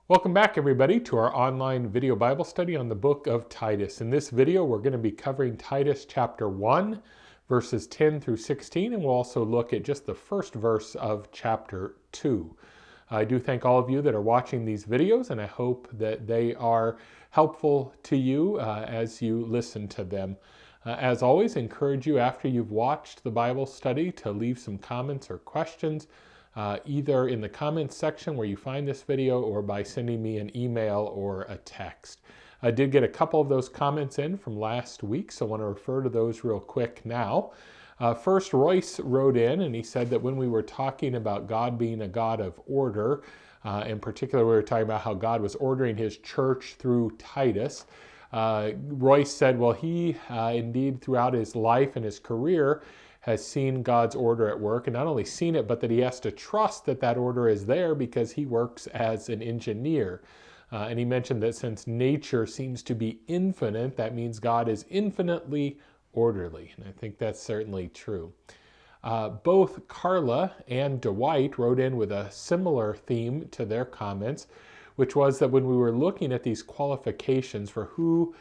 Welcome back, everybody, to our online video Bible study on the book of Titus. In this video, we're going to be covering Titus Chapter 1, verses 10 through 16, and we'll also look at just the first verse of Chapter 2. I do thank all of you that are watching these videos, and I hope that they are helpful to you as you listen to them. As always, I encourage you after you've watched the Bible study to leave some comments or questions, either in the comments section where you find this video or by sending me an email or a text. I did get a couple of those comments in from last week, so I want to refer to those real quick now. First, Royce wrote in and he said that when we were talking about God being a God of order, in particular we were talking about how God was ordering his church through Titus. Royce said, well, he indeed throughout his life and his career has seen God's order at work, and not only seen it, but that he has to trust that that order is there because he works as an engineer. And he mentioned that since nature seems to be infinite, that means God is infinitely orderly. And I think that's certainly true. Both Carla and Dwight wrote in with a similar theme to their comments, which was that when we were looking at these qualifications for who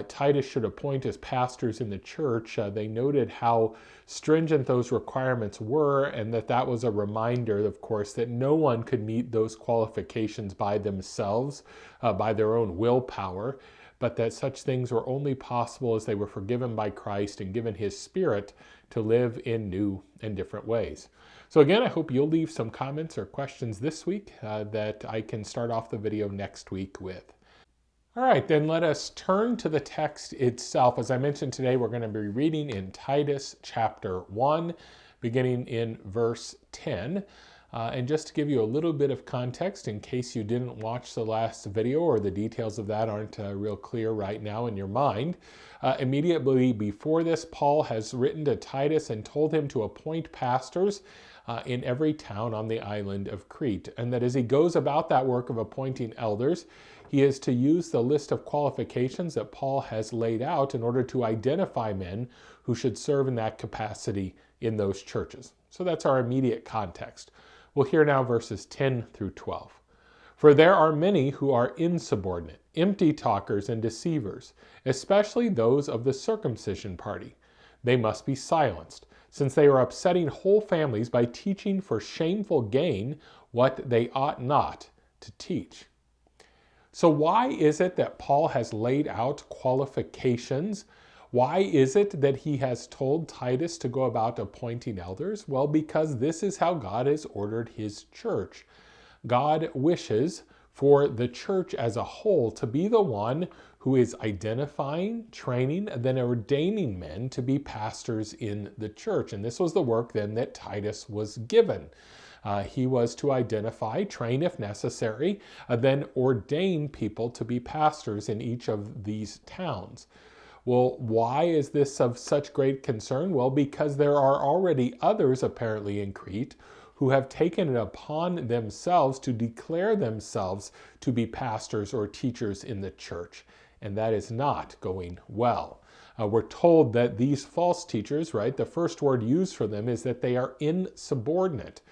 Titus should appoint as pastors in the church, they noted how stringent those requirements were, and that was a reminder, of course, that no one could meet those qualifications by themselves, by their own willpower, but that such things were only possible as they were forgiven by Christ and given his Spirit to live in new and different ways. So again, I hope you'll leave some comments or questions this week that I can start off the video next week with. All right, then let us turn to the text itself. As I mentioned today, we're going to be reading in Titus chapter 1, beginning in verse 10. And just to give you a little bit of context in case you didn't watch the last video or the details of that aren't real clear right now in your mind. Immediately before this, Paul has written to Titus and told him to appoint pastors in every town on the island of Crete. And that as he goes about that work of appointing elders, he is to use the list of qualifications that Paul has laid out in order to identify men who should serve in that capacity in those churches. So that's our immediate context. We'll hear now verses 10 through 12. For there are many who are insubordinate, empty talkers and deceivers, especially those of the circumcision party. They must be silenced, since they are upsetting whole families by teaching for shameful gain what they ought not to teach. So why is it that Paul has laid out qualifications? Why is it that he has told Titus to go about appointing elders? Well, because this is how God has ordered his church. God wishes for the church as a whole to be the one who is identifying, training, and then ordaining men to be pastors in the church. And this was the work then that Titus was given. He was to identify, train if necessary, then ordain people to be pastors in each of these towns. Well, why is this of such great concern? Well, because there are already others apparently in Crete who have taken it upon themselves to declare themselves to be pastors or teachers in the church, and that is not going well. We're told that these false teachers, right, the first word used for them is that they are insubordinate.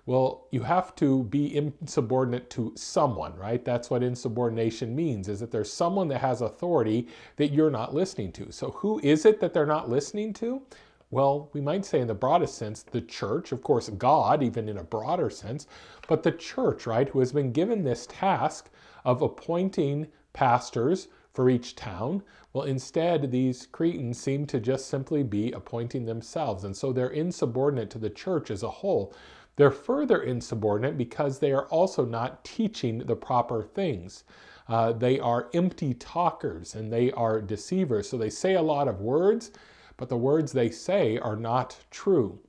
Well, you have to be insubordinate to someone, right? That's what insubordination means, is that there's someone that has authority that you're not listening to. So who is it that they're not listening to? Well, we might say in the broadest sense, the church, of course, God, even in a broader sense, but the church, right, who has been given this task of appointing pastors for each town. Well, instead, these Cretans seem to just simply be appointing themselves, and so they're insubordinate to the church as a whole. They're further insubordinate because they are also not teaching the proper things. They are empty talkers and they are deceivers. So they say a lot of words, but the words they say are not true.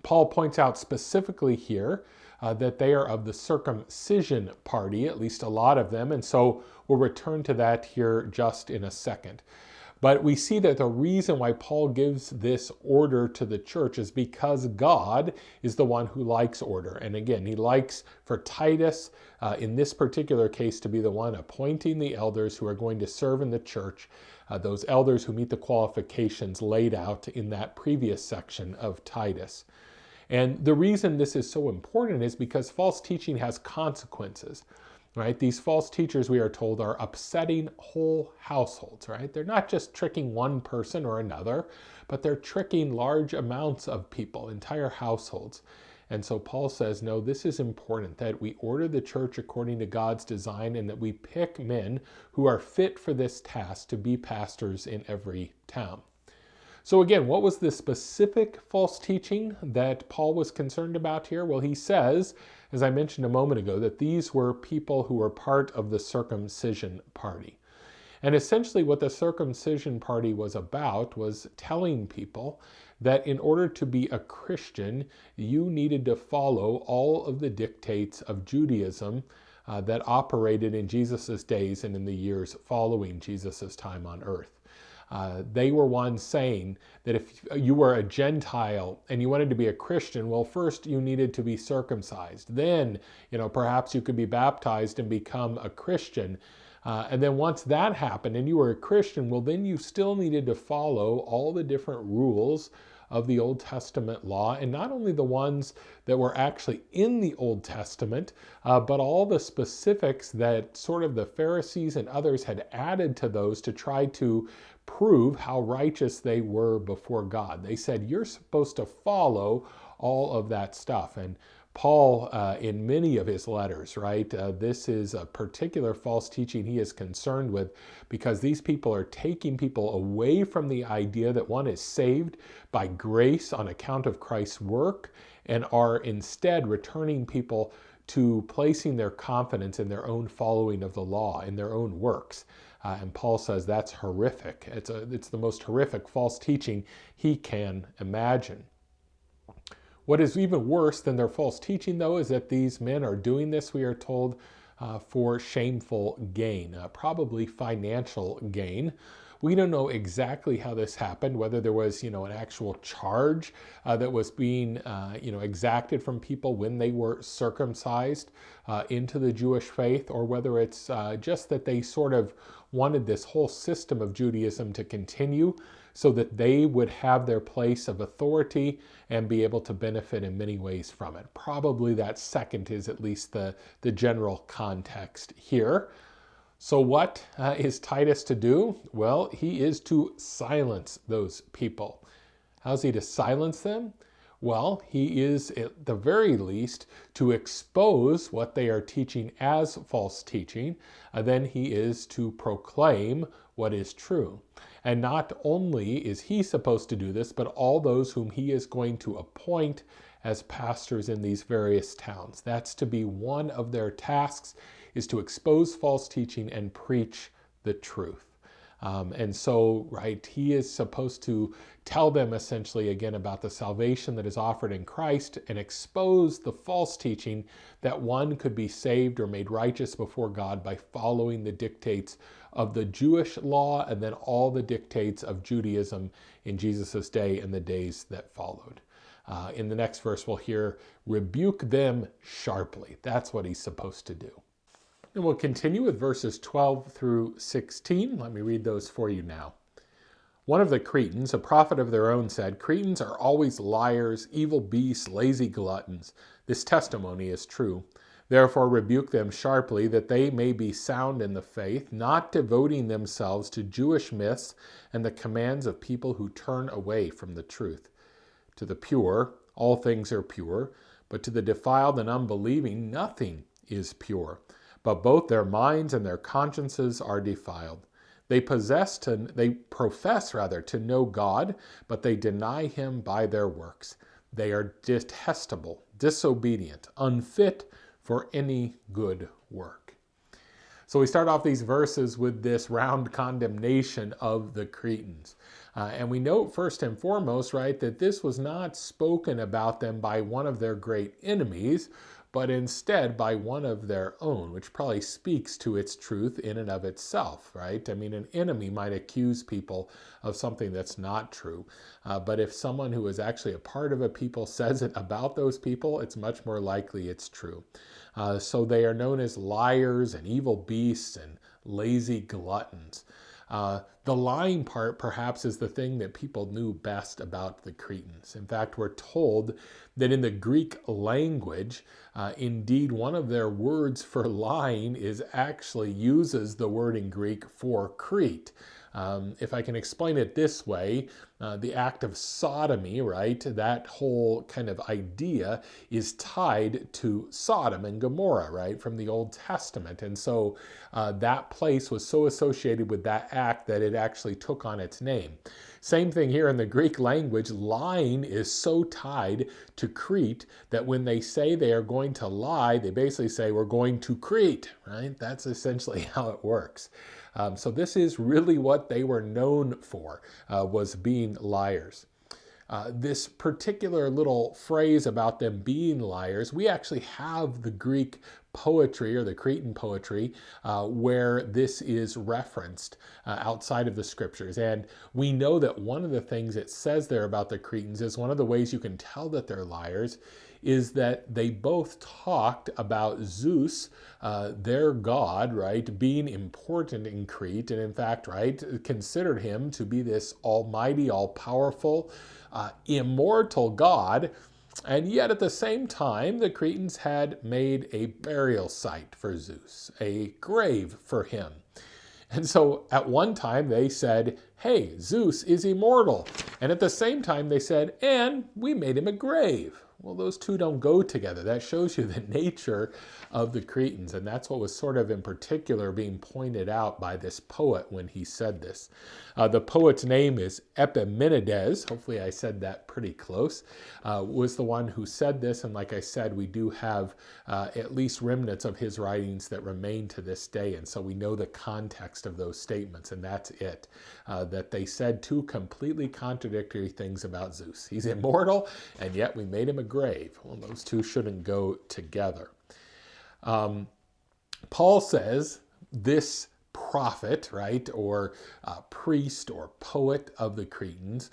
Paul points out specifically here that they are of the circumcision party, at least a lot of them, and so we'll return to that here just in a second. But we see that the reason why Paul gives this order to the church is because God is the one who likes order. And again, he likes for Titus, in this particular case, to be the one appointing the elders who are going to serve in the church, those elders who meet the qualifications laid out in that previous section of Titus. And the reason this is so important is because false teaching has consequences. right? These false teachers, we are told, are upsetting whole households, right? They're not just tricking one person or another, but they're tricking large amounts of people, entire households. And so Paul says, no, this is important, that we order the church according to God's design and that we pick men who are fit for this task to be pastors in every town. So again, what was the specific false teaching that Paul was concerned about here? Well, he says, as I mentioned a moment ago, that these were people who were part of the circumcision party. And essentially what the circumcision party was about was telling people that in order to be a Christian, you needed to follow all of the dictates of Judaism that operated in Jesus' days and in the years following Jesus' time on earth. They were ones saying that if you were a Gentile and you wanted to be a Christian, well, first you needed to be circumcised. Then, perhaps you could be baptized and become a Christian. And then once that happened and you were a Christian, well, then you still needed to follow all the different rules of the Old Testament law, and not only the ones that were actually in the Old Testament, but all the specifics that sort of the Pharisees and others had added to those to try to prove how righteous they were before God. They said, you're supposed to follow all of that stuff. And Paul, in many of his letters, right, this is a particular false teaching he is concerned with, because these people are taking people away from the idea that one is saved by grace on account of Christ's work, and are instead returning people to placing their confidence in their own following of the law, in their own works. And Paul says that's horrific. It's the most horrific false teaching he can imagine. What is even worse than their false teaching, though, is that these men are doing this, we are told, for shameful gain, probably financial gain. We don't know exactly how this happened, whether there was, an actual charge that was being, exacted from people when they were circumcised into the Jewish faith, or whether it's just that they sort of wanted this whole system of Judaism to continue so that they would have their place of authority and be able to benefit in many ways from it. Probably that second is at least the general context here. So what is Titus to do? Well, he is to silence those people. How's he to silence them? Well, he is at the very least to expose what they are teaching as false teaching. Then he is to proclaim what is true. And not only is he supposed to do this, but all those whom he is going to appoint as pastors in these various towns. That's to be one of their tasks, is to expose false teaching and preach the truth. And so, right, he is supposed to tell them essentially again about the salvation that is offered in Christ and expose the false teaching that one could be saved or made righteous before God by following the dictates of the Jewish law and then all the dictates of Judaism in Jesus' day and the days that followed. In the next verse, we'll hear, rebuke them sharply. That's what he's supposed to do. And we'll continue with verses 12 through 16. Let me read those for you now. One of the Cretans, a prophet of their own, said, Cretans are always liars, evil beasts, lazy gluttons. This testimony is true. Therefore rebuke them sharply, that they may be sound in the faith, not devoting themselves to Jewish myths and the commands of people who turn away from the truth. To the pure, all things are pure, but to the defiled and unbelieving, nothing is pure. But both their minds and their consciences are defiled. They profess to know God, but they deny him by their works. They are detestable, disobedient, unfit for any good work. So we start off these verses with this round condemnation of the Cretans. And we note first and foremost, right, that this was not spoken about them by one of their great enemies, but instead by one of their own, which probably speaks to its truth in and of itself, right? I mean, an enemy might accuse people of something that's not true, but if someone who is actually a part of a people says it about those people, it's much more likely it's true. So they are known as liars and evil beasts and lazy gluttons. The lying part perhaps is the thing that people knew best about the Cretans. In fact, we're told that in the Greek language, indeed one of their words for lying is actually uses the word in Greek for Crete. If I can explain it this way, the act of sodomy, right, that whole kind of idea is tied to Sodom and Gomorrah, right, from the Old Testament. And so that place was so associated with that act that it actually took on its name. Same thing here in the Greek language. Lying is so tied to Crete that when they say they are going to lie, they basically say we're going to Crete, right? That's essentially how it works. So this is really what they were known for, was being liars. This particular little phrase about them being liars, we actually have the Greek poetry or the Cretan poetry where this is referenced outside of the scriptures. And we know that one of the things it says there about the Cretans is one of the ways you can tell that they're liars is that they both talked about Zeus, their god, right, being important in Crete, and in fact, right, considered him to be this almighty, all-powerful, immortal god. And yet at the same time, the Cretans had made a burial site for Zeus, a grave for him. And so at one time they said, hey, Zeus is immortal. And at the same time they said, and we made him a grave. Well, those two don't go together. That shows you the nature of the Cretans, and that's what was sort of in particular being pointed out by this poet when he said this. The poet's name is Epimenides, hopefully I said that pretty close, was the one who said this, and like I said, we do have at least remnants of his writings that remain to this day, and so we know the context of those statements, and that's it, that they said two completely contradictory things about Zeus. He's immortal, and yet we made him a grave. Well, those two shouldn't go together. Paul says this prophet, right, or priest or poet of the Cretans,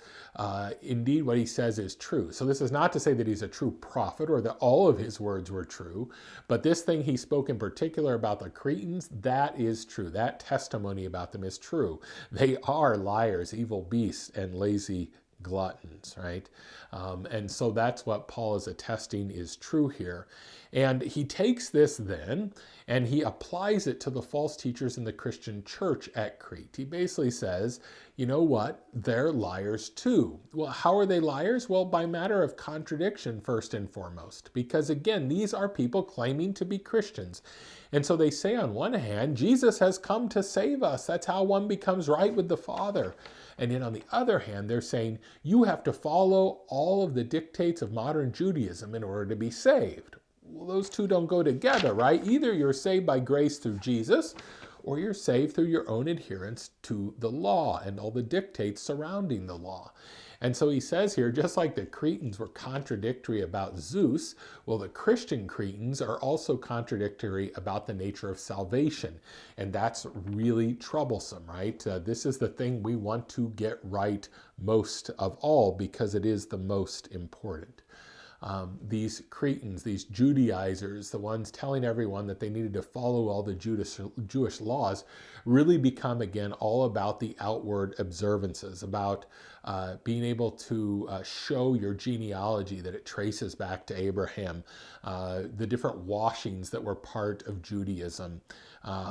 indeed what he says is true. So this is not to say that he's a true prophet or that all of his words were true, but this thing he spoke in particular about the Cretans, that is true. That testimony about them is true. They are liars, evil beasts, and lazy gluttons, right? And so that's what Paul is attesting is true here. And he takes this then and he applies it to the false teachers in the Christian church at Crete. He basically says, you know what? They're liars too. Well, how are they liars? Well, by matter of contradiction, first and foremost, because again, these are people claiming to be Christians. And so they say on one hand, Jesus has come to save us. That's how one becomes right with the Father. And then on the other hand, they're saying you have to follow all of the dictates of modern Judaism in order to be saved. Well, those two don't go together, right? Either you're saved by grace through Jesus, or you're saved through your own adherence to the law and all the dictates surrounding the law. And so he says here, just like the Cretans were contradictory about Zeus, well, the Christian Cretans are also contradictory about the nature of salvation. And that's really troublesome, right? This is the thing we want to get right most of all because it is the most important. These Cretans, these Judaizers, the ones telling everyone that they needed to follow all the Jewish laws, really become again all about the outward observances, about being able to show your genealogy, that it traces back to Abraham, the different washings that were part of Judaism,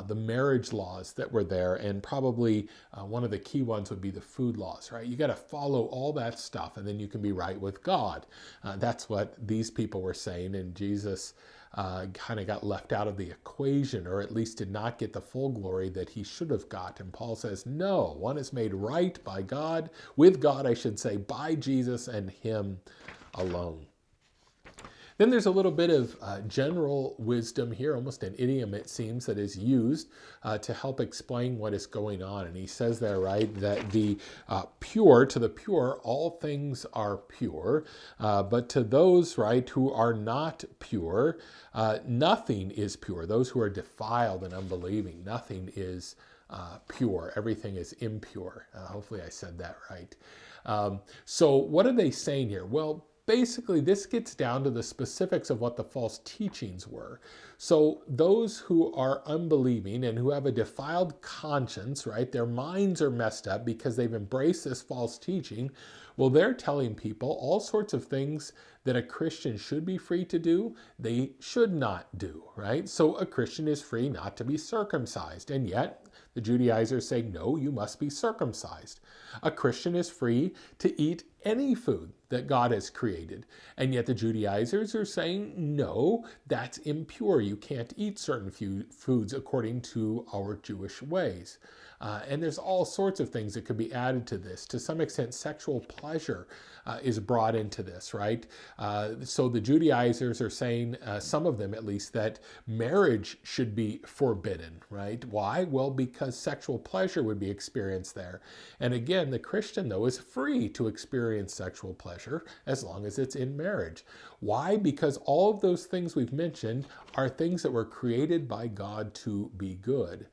the marriage laws that were there, and probably one of the key ones would be the food laws, right? You got to follow all that stuff and then you can be right with God. That's what these people were saying, and Jesus kind of got left out of the equation, or at least did not get the full glory that he should have got. And Paul says, no, one is made right by God, with God, I should say, by Jesus and him alone. Then there's a little bit of general wisdom here, almost an idiom it seems, that is used to help explain what is going on. And he says there, right, that the pure, to the pure, all things are pure. But to those, right, who are not pure, nothing is pure. Those who are defiled and unbelieving, nothing is pure. Everything is impure. Hopefully I said that right. So what are they saying here? Well, basically, this gets down to the specifics of what the false teachings were. So those who are unbelieving and who have a defiled conscience, right, their minds are messed up because they've embraced this false teaching. Well, they're telling people all sorts of things that a Christian should be free to do, they should not do, right? So a Christian is free not to be circumcised, and yet the Judaizers say, no, you must be circumcised. A Christian is free to eat any food that God has created, and yet the Judaizers are saying, no, that's impure. You can't eat certain foods according to our Jewish ways. And there's all sorts of things that could be added to this. To some extent, sexual pleasure is brought into this, right? So the Judaizers are saying, some of them at least, that marriage should be forbidden, right? Why? Well, because sexual pleasure would be experienced there. And again, the Christian, though, is free to experience sexual pleasure as long as it's in marriage. Why? Because all of those things we've mentioned are things that were created by God to be good.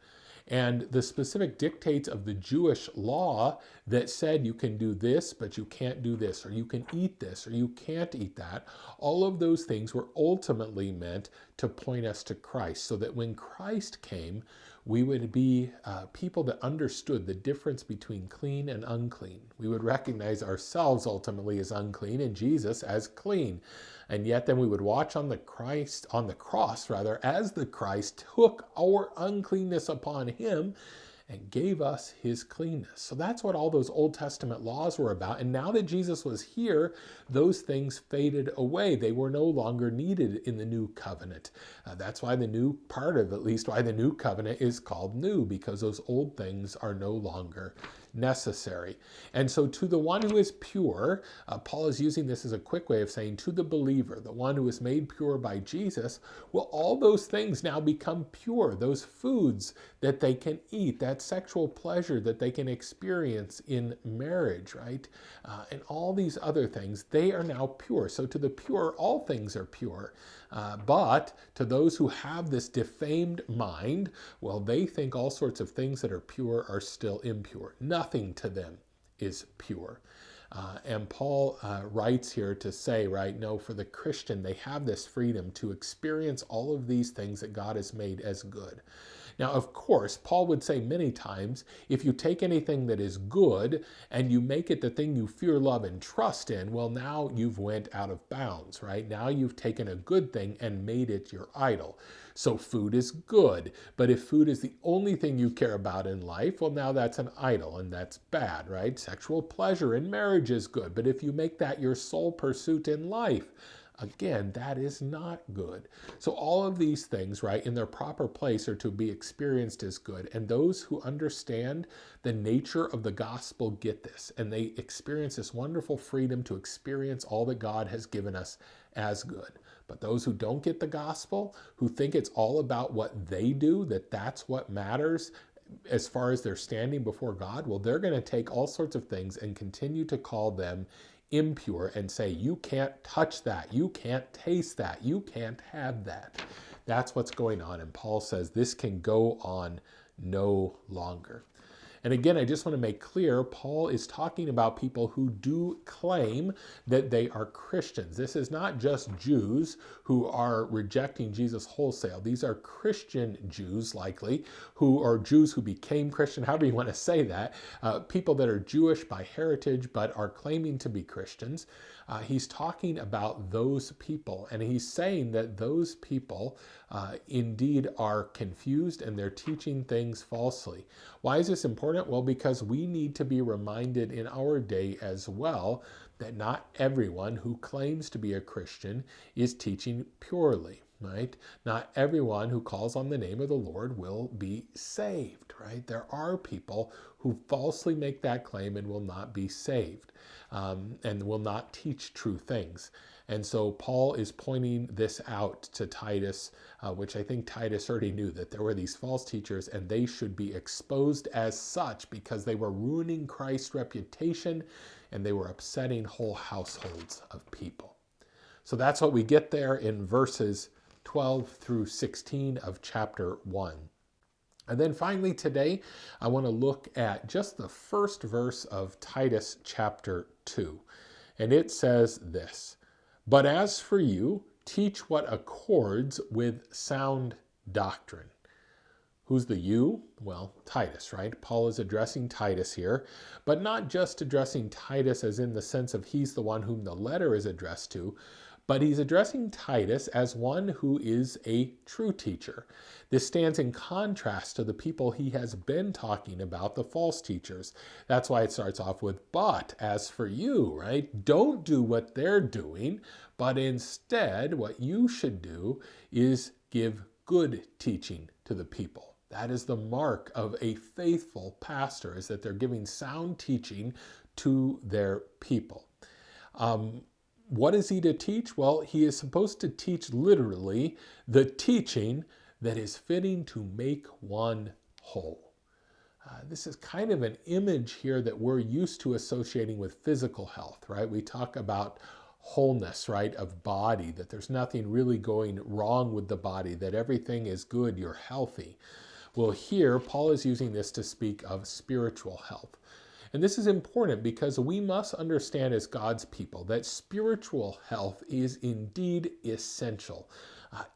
And the specific dictates of the Jewish law that said you can do this, but you can't do this, or you can eat this, or you can't eat that, all of those things were ultimately meant to point us to Christ, so that when Christ came, we would be people that understood the difference between clean and unclean. We would recognize ourselves ultimately as unclean and Jesus as clean. And yet then we would watch on the cross, as the Christ took our uncleanness upon him and gave us his cleanness. So that's what all those Old Testament laws were about. And now that Jesus was here, those things faded away. They were no longer needed in the new covenant. That's why the new part of, at least why the new covenant is called new, because those old things are no longer necessary. And so to the one who is pure, Paul is using this as a quick way of saying to the believer, the one who is made pure by Jesus, well, all those things now become pure. Those foods that they can eat, that sexual pleasure that they can experience in marriage, right? And all these other things, they are now pure. So to the pure, all things are pure. But to those who have this defamed mind, well, they think all sorts of things that are pure are still impure. Nothing to them is pure. And Paul writes here to say, right, no, for the Christian, they have this freedom to experience all of these things that God has made as good. Now, of course, Paul would say many times, if you take anything that is good and you make it the thing you fear, love, and trust in, well, now you've went out of bounds, right? Now you've taken a good thing and made it your idol. So food is good, but if food is the only thing you care about in life, well, now that's an idol, and that's bad, right? Sexual pleasure in marriage is good, but if you make that your sole pursuit in life, again, that is not good. So all of these things, right, in their proper place are to be experienced as good. And those who understand the nature of the gospel get this, and they experience this wonderful freedom to experience all that God has given us as good. But those who don't get the gospel, who think it's all about what they do, that that's what matters as far as their standing before God, well, they're going to take all sorts of things and continue to call them impure and say, you can't touch that, you can't taste that, you can't have that. That's what's going on. And Paul says this can go on no longer. And again, I just want to make clear, Paul is talking about people who do claim that they are Christians. This is not just Jews who are rejecting Jesus wholesale. These are Christian Jews, likely, who are Jews who became Christian, however you want to say that, people that are Jewish by heritage but are claiming to be Christians. He's talking about those people, and he's saying that those people indeed are confused and they're teaching things falsely. Why is this important? Well, because we need to be reminded in our day as well that not everyone who claims to be a Christian is teaching purely, right? Not everyone who calls on the name of the Lord will be saved, right? There are people who falsely make that claim and will not be saved, and will not teach true things. And so Paul is pointing this out to Titus, which I think Titus already knew, that there were these false teachers and they should be exposed as such because they were ruining Christ's reputation and they were upsetting whole households of people. So that's what we get there in verses 12 through 16 of chapter 1. And then finally today, I want to look at just the first verse of Titus chapter 2. And it says this: But as for you, teach what accords with sound doctrine. Who's the you? Well, Titus, right? Paul is addressing Titus here, but not just addressing Titus as in the sense of he's the one whom the letter is addressed to, but he's addressing Titus as one who is a true teacher. This stands in contrast to the people he has been talking about, the false teachers. That's why it starts off with, but as for you, right? Don't do what they're doing, but instead what you should do is give good teaching to the people. That is the mark of a faithful pastor, is that they're giving sound teaching to their people. What is he to teach? Well, he is supposed to teach literally the teaching that is fitting to make one whole. This is kind of an image here that we're used to associating with physical health, right? We talk about wholeness, right, of body, that there's nothing really going wrong with the body, that everything is good, you're healthy. Well, here, Paul is using this to speak of spiritual health. And this is important because we must understand as God's people that spiritual health is indeed essential,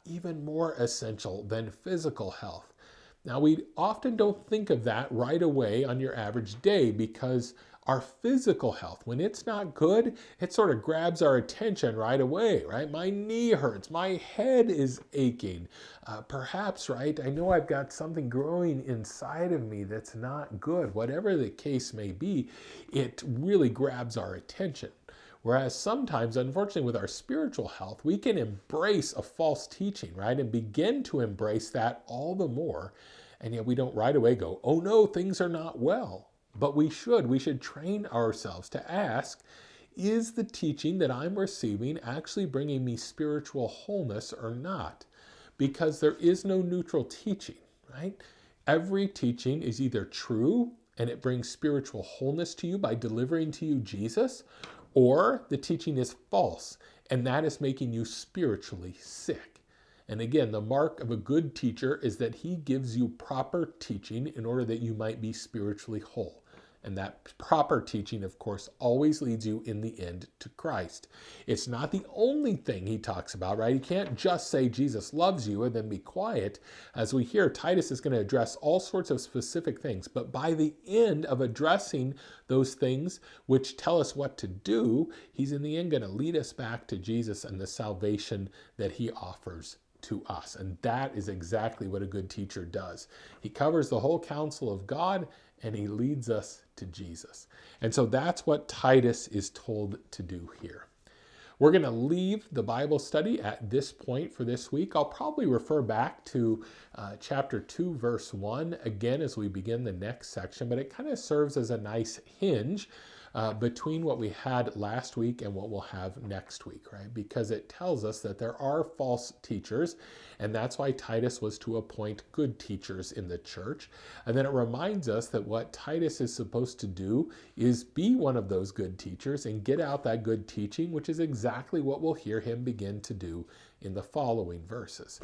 even more essential than physical health. Now, we often don't think of that right away on your average day because our physical health, when it's not good, it sort of grabs our attention right away, right? My knee hurts, my head is aching. Perhaps, right, I know I've got something growing inside of me that's not good. Whatever the case may be, it really grabs our attention. Whereas sometimes, unfortunately, with our spiritual health, we can embrace a false teaching, right? And begin to embrace that all the more. And yet we don't right away go, oh no, things are not well. But we should train ourselves to ask, is the teaching that I'm receiving actually bringing me spiritual wholeness or not? Because there is no neutral teaching, right? Every teaching is either true and it brings spiritual wholeness to you by delivering to you Jesus, or the teaching is false and that is making you spiritually sick. And again, the mark of a good teacher is that he gives you proper teaching in order that you might be spiritually whole. And that proper teaching, of course, always leads you in the end to Christ. It's not the only thing he talks about, right? He can't just say Jesus loves you and then be quiet. As we hear, Titus is going to address all sorts of specific things. But by the end of addressing those things which tell us what to do, he's in the end going to lead us back to Jesus and the salvation that he offers to us. And that is exactly what a good teacher does. He covers the whole counsel of God and he leads us to Jesus. And so that's what Titus is told to do here. We're going to leave the Bible study at this point for this week. I'll probably refer back to chapter 2, verse 1 again as we begin the next section, but it kind of serves as a nice hinge between what we had last week and what we'll have next week, right? Because it tells us that there are false teachers, and that's why Titus was to appoint good teachers in the church. And then it reminds us that what Titus is supposed to do is be one of those good teachers and get out that good teaching, which is exactly what we'll hear him begin to do in the following verses.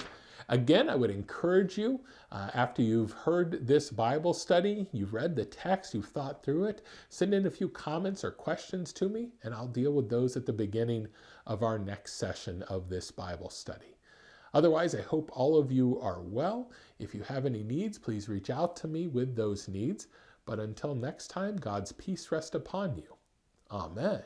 Again, I would encourage you, after you've heard this Bible study, you've read the text, you've thought through it, send in a few comments or questions to me, and I'll deal with those at the beginning of our next session of this Bible study. Otherwise, I hope all of you are well. If you have any needs, please reach out to me with those needs. But until next time, God's peace rest upon you. Amen.